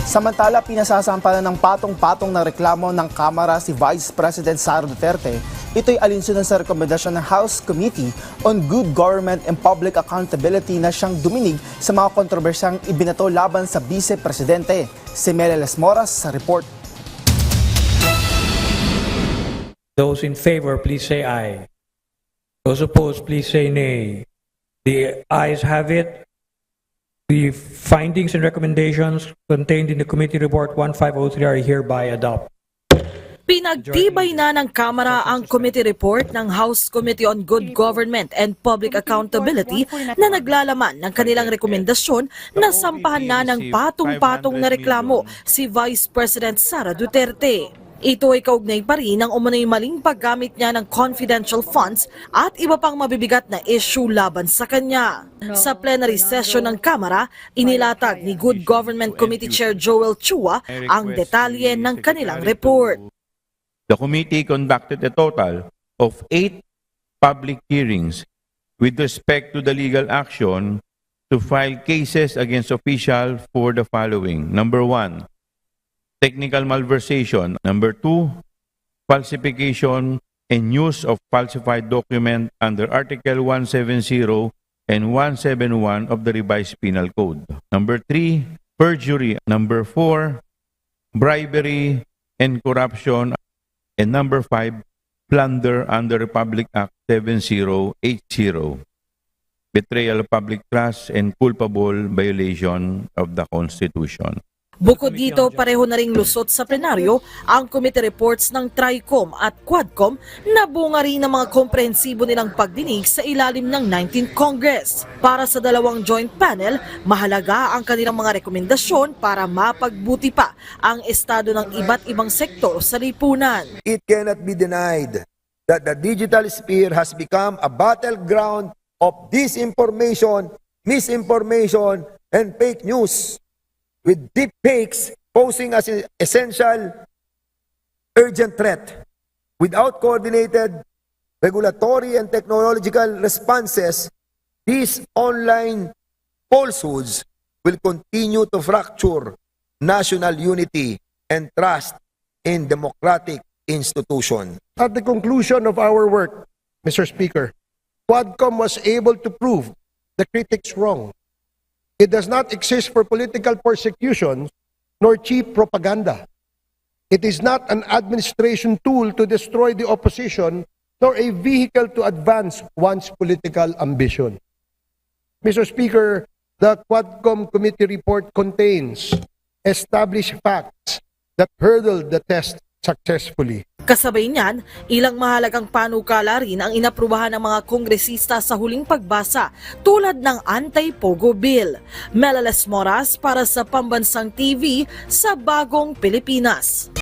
Samantala, pinasasampalan ng patong-patong na reklamo ng Kamara si Vice President Sara Duterte. Ito'y alinsunod sa rekomendasyon ng House Committee on Good Government and Public Accountability na siyang duminig sa mga kontrobersyang ibinato laban sa Vice Presidente. Si Mela Las Moras sa report. Those in favor, please say aye. Those opposed, please say nay. The ayes have it. The findings and recommendations contained in the committee report 1503 are hereby adopted. Pinagtibay na ng Kamara ang committee report ng House Committee on Good Government and Public Accountability na naglalaman ng kanilang rekomendasyon na sampahan na ng patong-patong na reklamo si Vice President Sara Duterte. Ito ay kaugnay pa rin ng umano'y maling paggamit niya ng confidential funds at iba pang mabibigat na issue laban sa kanya. Sa plenary session ng Kamara, inilatag ni Good Government Committee Chair Joel Chua ang detalye ng kanilang report. The committee conducted a total of 8 public hearings with respect to the legal action to file cases against officials for the following. Number 1, technical malversation. Number 2, falsification and use of falsified document under Article 170 and 171 of the Revised Penal Code. Number 3, perjury. Number 4, bribery and corruption. And number 5, plunder under Republic Act 7080, betrayal of public trust and culpable violation of the Constitution. Bukod dito, pareho na ring lusot sa plenaryo ang committee reports ng TRICOM at QUADCOM na bunga rin ng mga komprehensibo nilang pagdinig sa ilalim ng 19th Congress. Para sa dalawang joint panel, mahalaga ang kanilang mga rekomendasyon para mapagbuti pa ang estado ng iba't ibang sektor sa lipunan. It cannot be denied that the digital sphere has become a battleground of disinformation, misinformation, and fake news, with deepfakes posing as an essential, urgent threat. Without coordinated regulatory and technological responses, these online falsehoods will continue to fracture national unity and trust in democratic institutions. At the conclusion of our work, Mr. Speaker, QUADCOM was able to prove the critics wrong. It does not exist for political persecution nor cheap propaganda. It is not an administration tool to destroy the opposition nor a vehicle to advance one's political ambition. Mr. Speaker, the QUADCOM committee report contains established facts that hurdled the test successfully. Kasabay niyan, ilang mahalagang panukala rin ang inaprubahan ng mga kongresista sa huling pagbasa tulad ng Anti-Pogo Bill. Mela Las Moras para sa Pambansang TV sa Bagong Pilipinas.